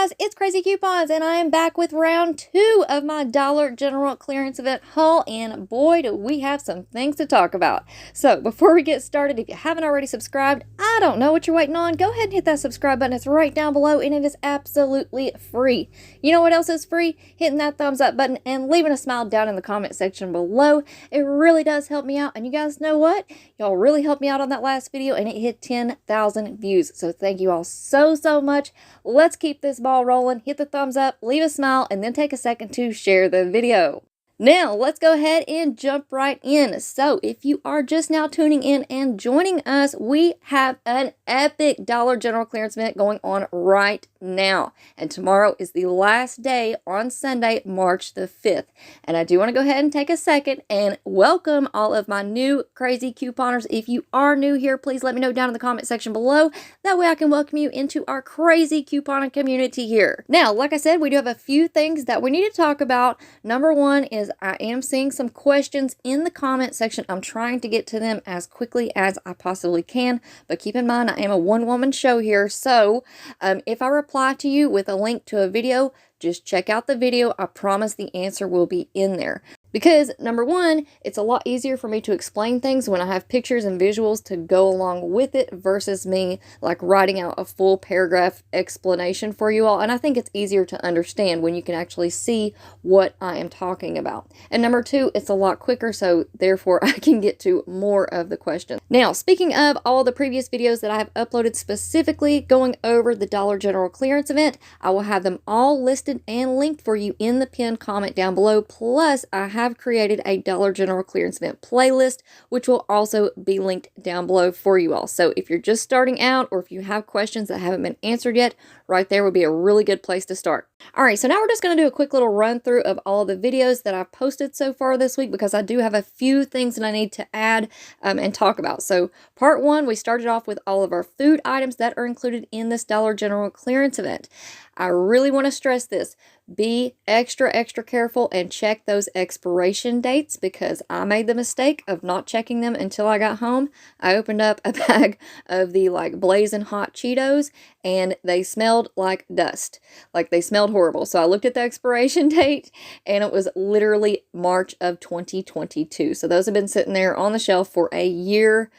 guys, it's Crazy Coupons and I am back with round 2 of my Dollar General clearance event haul, and boy do we have some things to talk about. So before we get started, if you haven't already subscribed, I don't know what you're waiting on. Go ahead and hit that subscribe button. It's right down below and it is absolutely free. You know what else is free? Hitting that thumbs up button and leaving a smile down in the comment section below. It really does help me out, and you guys know what? Y'all really helped me out on that last video and it hit 10,000 views. So thank you all so much. Let's keep this ball rolling. Hit the thumbs up, leave a smile, and then take a second to share the video. Now, let's go ahead and jump right in. So, if you are just now tuning in and joining us, we have an epic Dollar General clearance event going on right now. And tomorrow is the last day on Sunday, March the 5th. And I do want to go ahead and take a second and welcome all of my new crazy couponers. If you are new here, please let me know down in the comment section below. That way I can welcome you into our crazy couponing community here. Now, like I said, we do have a few things that we need to talk about. Number one is I am seeing some questions in the comment section. I'm trying to get to them as quickly as I possibly can, but keep in mind I am a one-woman show here, so if I reply to you with a link to a video, just check out the video. I promise the answer will be in there. Because number one, it's a lot easier for me to explain things when I have pictures and visuals to go along with it versus me like writing out a full paragraph explanation for you all. And I think it's easier to understand when you can actually see what I am talking about. And number two, it's a lot quicker, so therefore I can get to more of the questions. Now, speaking of all the previous videos that I have uploaded specifically going over the Dollar General clearance event, I will have them all listed and linked for you in the pinned comment down below. Plus, I have created a Dollar General clearance event playlist, which will also be linked down below for you all. So if you're just starting out or if you have questions that haven't been answered yet, right there would be a really good place to start. All right, so now we're just going to do a quick little run through of all the videos that I've posted so far this week, because I do have a few things that I need to add and talk about. So part one, we started off with all of our food items that are included in this Dollar General clearance event. I really want to stress this. Be extra careful and check those expiration dates, because I made the mistake of not checking them until I got home. I opened up a bag of the like blazing hot Cheetos and they smelled like dust. Like they smelled horrible. So I looked at the expiration date and it was literally March of 2022. So those have been sitting there on the shelf for a year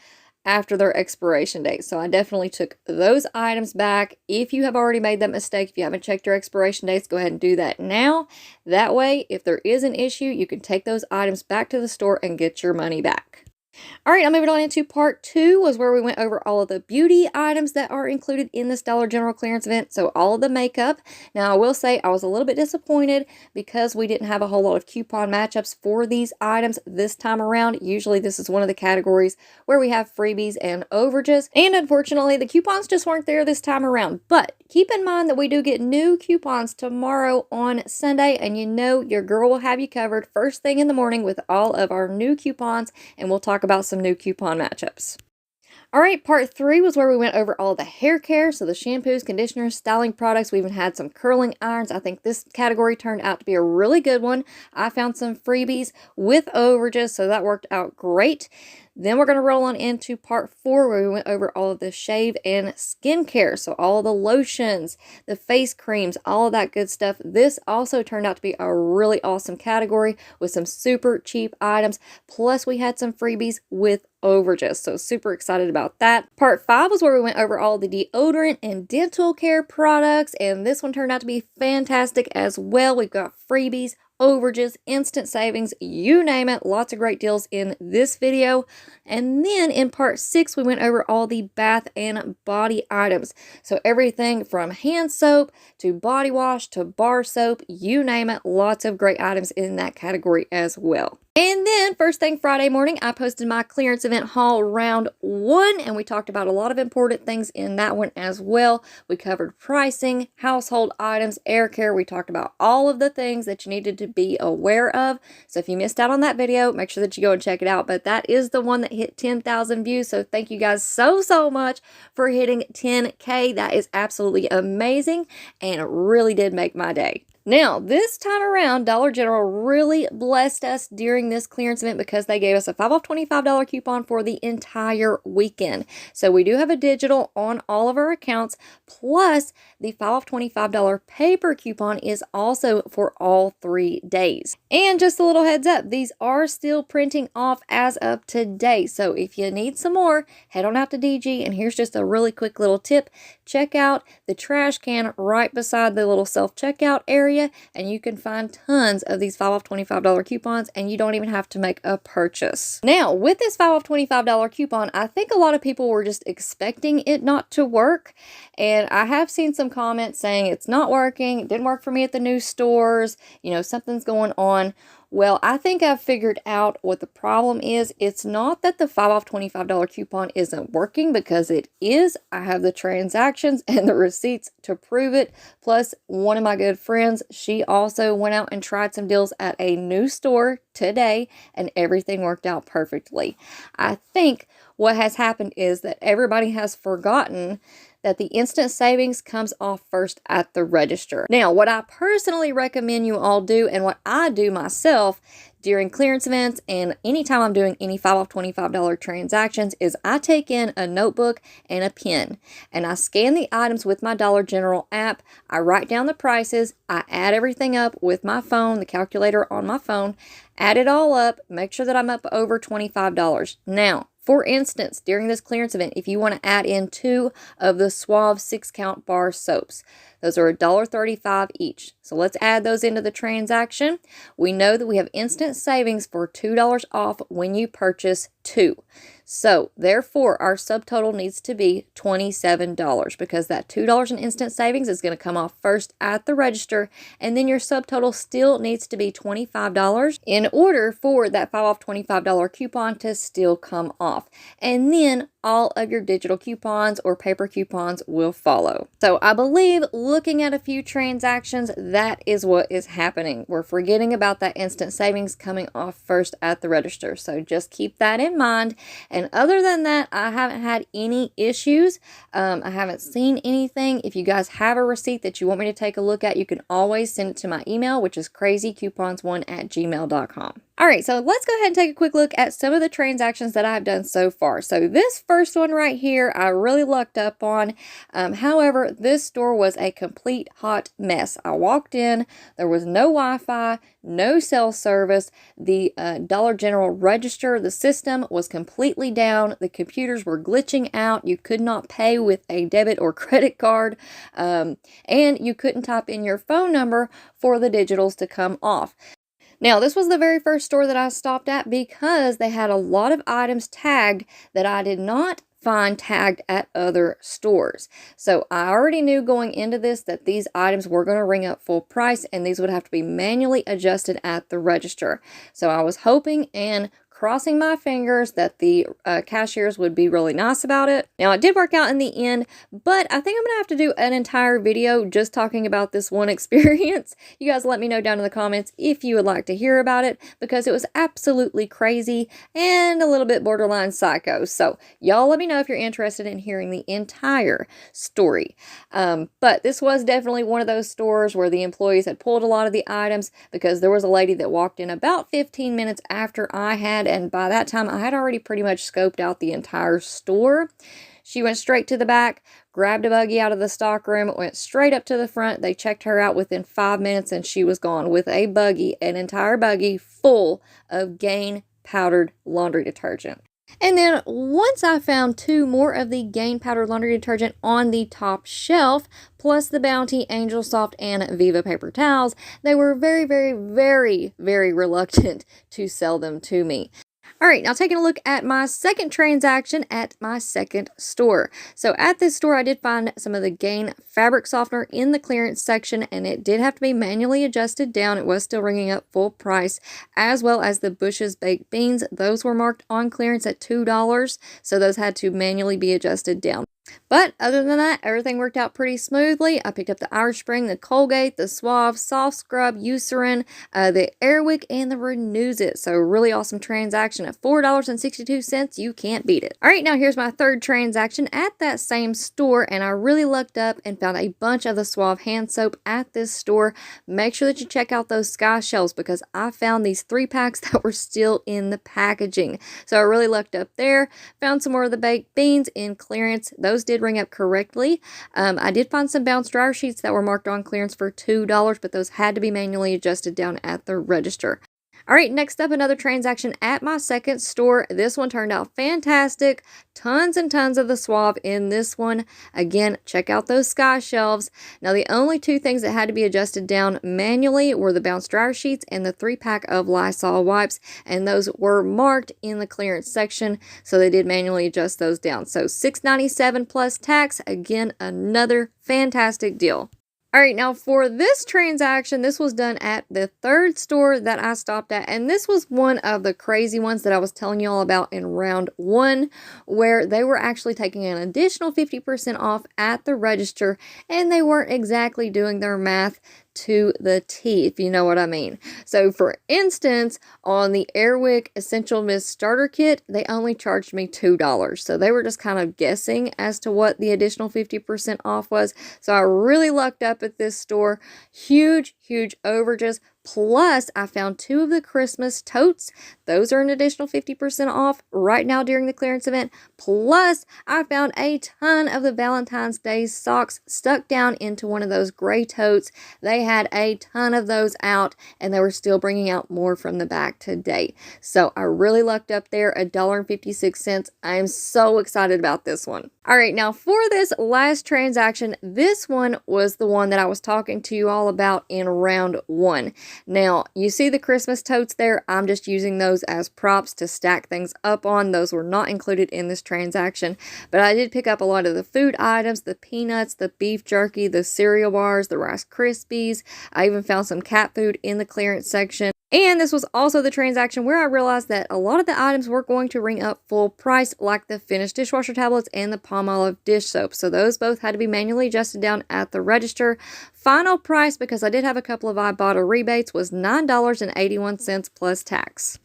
after their expiration date. So I definitely took those items back. If you have already made that mistake, if you haven't checked your expiration dates, go ahead and do that now. That way, if there is an issue, you can take those items back to the store and get your money back. All right, I'm moving on into part two, was where we went over all of the beauty items that are included in this Dollar General clearance event. So all of the makeup. Now, I will say I was a little bit disappointed because we didn't have a whole lot of coupon matchups for these items this time around. Usually this is one of the categories where we have freebies and overages. And unfortunately, the coupons just weren't there this time around. But keep in mind that we do get new coupons tomorrow on Sunday. And you know your girl will have you covered first thing in the morning with all of our new coupons. And we'll talk about some new coupon matchups. All right, part three was where we went over all the hair care. So the shampoos, conditioners, styling products. We even had some curling irons. I think this category turned out to be a really good one. I found some freebies with overages, so that worked out great. Then we're going to roll on into part four, where we went over all of the shave and skincare. So all the lotions, the face creams, all of that good stuff. This also turned out to be a really awesome category with some super cheap items. Plus we had some freebies with overages. So super excited about that. Part five was where we went over all the deodorant and dental care products. And this one turned out to be fantastic as well. We've got freebies, overages, instant savings, you name it. Lots of great deals in this video. And then in part six, we went over all the bath and body items. So everything from hand soap to body wash to bar soap, you name it. Lots of great items in that category as well. And then first thing Friday morning, I posted my clearance event haul round one, and we talked about a lot of important things in that one as well. We covered pricing, household items, air care. We talked about all of the things that you needed to be aware of. So if you missed out on that video, make sure that you go and check it out. But that is the one that hit 10,000 views. So thank you guys so much for hitting 10K. That is absolutely amazing and it really did make my day. Now, this time around, Dollar General really blessed us during this clearance event because they gave us a 5 off $25 coupon for the entire weekend. So we do have a digital on all of our accounts, plus the 5 off $25 paper coupon is also for all 3 days. And just a little heads up, these are still printing off as of today. So if you need some more, head on out to DG, and here's just a really quick little tip. Check out the trash can right beside the little self-checkout area, and you can find tons of these 5 off $25 coupons, and you don't even have to make a purchase. Now, with this 5 off $25 coupon, I think a lot of people were just expecting it not to work, and I have seen some comments saying it's not working, it didn't work for me at the new stores, you know, something's going on. Well, I think I've figured out what the problem is. It's not that the 5 off $25 coupon isn't working, because it is. I have the transactions and the receipts to prove it. Plus, one of my good friends, she also went out and tried some deals at a new store today, and everything worked out perfectly. I think what has happened is that everybody has forgotten that the instant savings comes off first at the register. Now, what I personally recommend you all do, and what I do myself during clearance events and anytime I'm doing any 5 off $25 transactions, is I take in a notebook and a pen, and I scan the items with my Dollar General app. I write down the prices, I add everything up with my phone, the calculator on my phone, add it all up, make sure that I'm up over $25. Now, for instance, during this clearance event, if you want to add in 2 of the Suave 6-count bar soaps, those are $1.35 each. So let's add those into the transaction. We know that we have instant savings for $2 off when you purchase 2. So therefore, our subtotal needs to be $27, because that $2 in instant savings is going to come off first at the register, and then your subtotal still needs to be $25 in order for that 5 off $25 coupon to still come off. And then all of your digital coupons or paper coupons will follow. So I believe, looking at a few transactions, that is what is happening. We're forgetting about that instant savings coming off first at the register. So just keep that in mind. And other than that, I haven't had any issues. I haven't seen anything. If you guys have a receipt that you want me to take a look at, you can always send it to my email, which is crazycoupons1@gmail.com. All right, so let's go ahead and take a quick look at some of the transactions that I've done so far. So this first one right here, I really lucked up on. However, this store was a complete hot mess. I walked in, there was no Wi-Fi, no cell service. The Dollar General register, the system was completely down. The computers were glitching out. You could not pay with a debit or credit card, and you couldn't type in your phone number for the digitals to come off. Now, this was the very first store that I stopped at because they had a lot of items tagged that I did not find tagged at other stores. So I already knew going into this that these items were going to ring up full price, and these would have to be manually adjusted at the register. So I was hoping and crossing my fingers that the cashiers would be really nice about it. Now, it did work out in the end, but I think I'm gonna have to do an entire video just talking about this one experience. You guys let me know down in the comments if you would like to hear about it, because it was absolutely crazy and a little bit borderline psycho. So y'all let me know if you're interested in hearing the entire story. But this was definitely one of those stores where the employees had pulled a lot of the items, because there was a lady that walked in about 15 minutes after I had, and by that time I had already pretty much scoped out the entire store. She went straight to the back, grabbed a buggy out of the stock room, went straight up to the front. They checked her out within 5 minutes, and she was gone with a buggy, an entire buggy full of Gain powdered laundry detergent. And then once I found 2 more of the Gain powdered laundry detergent on the top shelf, plus the Bounty, Angel Soft, and Viva paper towels, they were very, very, very, very reluctant to sell them to me. All right, now taking a look at my second transaction at my second store. So at this store, I did find some of the Gain fabric softener in the clearance section, and it did have to be manually adjusted down. It was still ringing up full price, as well as the Bush's baked beans. Those were marked on clearance at $2, so those had to manually be adjusted down. But other than that, everything worked out pretty smoothly. I picked up the Irish Spring, the Colgate, the Suave, Soft Scrub, Eucerin, the Airwick, and the Renews-It. So really awesome transaction at $4.62. You can't beat it. All right, now here's my third transaction at that same store, and I really lucked up and found a bunch of the Suave hand soap at this store. Make sure that you check out those Sky shelves because I found these 3-packs that were still in the packaging. So I really lucked up there. Found some more of the baked beans in clearance. Those did ring up correctly. I did find some bounce dryer sheets that were marked on clearance for $2, but those had to be manually adjusted down at the register. All right, next up, another transaction at my second store. This one turned out fantastic. Tons and tons of the Suave in this one. Again, check out those Sky shelves. Now, the only 2 things that had to be adjusted down manually were the bounce dryer sheets and the 3-pack of Lysol wipes, and those were marked in the clearance section, so they did manually adjust those down. So $6.97 plus tax. Again, another fantastic deal. All right, now for this transaction, this was done at the third store that I stopped at, and this was one of the crazy ones that I was telling you all about in round 1, where they were actually taking an additional 50% off at the register, and they weren't exactly doing their math to the T, if you know what I mean. So for instance, on the Airwick Essential Mist Starter Kit, they only charged me $2. So they were just kind of guessing as to what the additional 50% off was. So I really lucked up at this store. Huge overages. Plus, I found 2 of the Christmas totes. Those are an additional 50% off right now during the clearance event. Plus, I found a ton of the Valentine's Day socks stuck down into one of those gray totes. They had a ton of those out, and they were still bringing out more from the back today. So I really lucked up there, $1.56. I am so excited about this one. All right, now for this last transaction, this one was the one that I was talking to you all about in round 1. Now, you see the Christmas totes there. I'm just using those as props to stack things up on. Those were not included in this transaction, but I did pick up a lot of the food items, the peanuts, the beef jerky, the cereal bars, the Rice Krispies. I even found some cat food in the clearance section. And this was also the transaction where I realized that a lot of the items were going to ring up full price, like the Finish dishwasher tablets and the Palmolive dish soap. So those both had to be manually adjusted down at the register. Final price, because I did have a couple of Ibotta rebates, was $9.81 plus tax.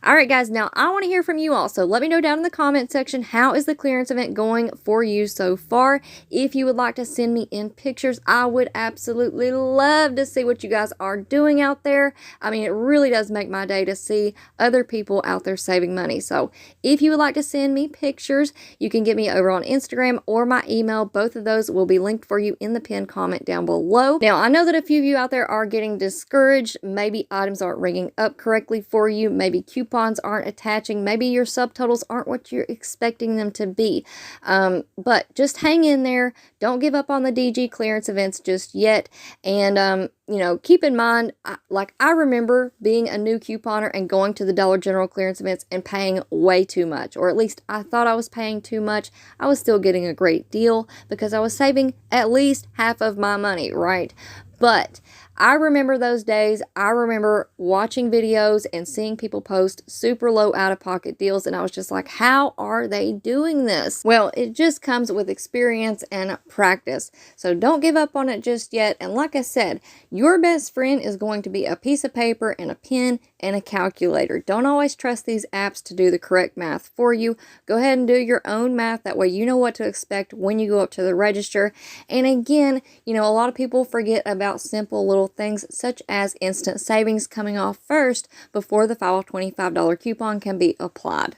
All right, guys, now I want to hear from you also. Let me know down in the comment section, how is the clearance event going for you so far? If you would like to send me in pictures, I would absolutely love to see what you guys are doing out there. I mean, it really does make my day to see other people out there saving money. So if you would like to send me pictures, you can get me over on Instagram or my email. Both of those will be linked for you in the pinned comment down below. Now, I know that a few of you out there are getting discouraged. Maybe items aren't ringing up correctly for you. Maybe coupons aren't attaching. Maybe your subtotals aren't what you're expecting them to be. But just hang in there. Don't give up on the DG clearance events just yet. And, you know, keep in mind, I remember being a new couponer and going to the Dollar General clearance events and paying way too much, or at least I thought I was paying too much. I was still getting a great deal because I was saving at least half of my money, right? But I remember those days. I remember watching videos and seeing people post super low out-of-pocket deals, and I was just like, how are they doing this? Well, it just comes with experience and practice. So don't give up on it just yet. And like I said, your best friend is going to be a piece of paper and a pen and a calculator. Don't always trust these apps to do the correct math for you. Go ahead and do your own math. That way you know what to expect when you go up to the register. And again, you know, a lot of people forget about simple little things such as instant savings coming off first before the $25 coupon can be applied.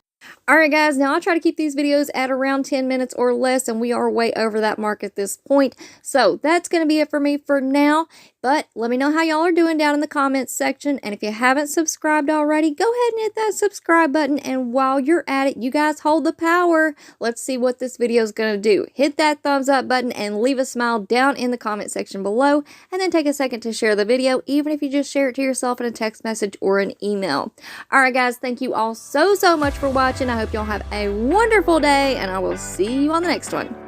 Alright guys, now I try to keep these videos at around 10 minutes or less, and we are way over that mark at this point. So that's going to be it for me for now, but let me know how y'all are doing down in the comments section, and if you haven't subscribed already, go ahead and hit that subscribe button, and while you're at it, you guys hold the power. Let's see what this video is going to do. Hit that thumbs up button and leave a smile down in the comment section below, and then take a second to share the video, even if you just share it to yourself in a text message or an email. Alright guys, thank you all so much for watching. I hope y'all have a wonderful day, and I will see you on the next one.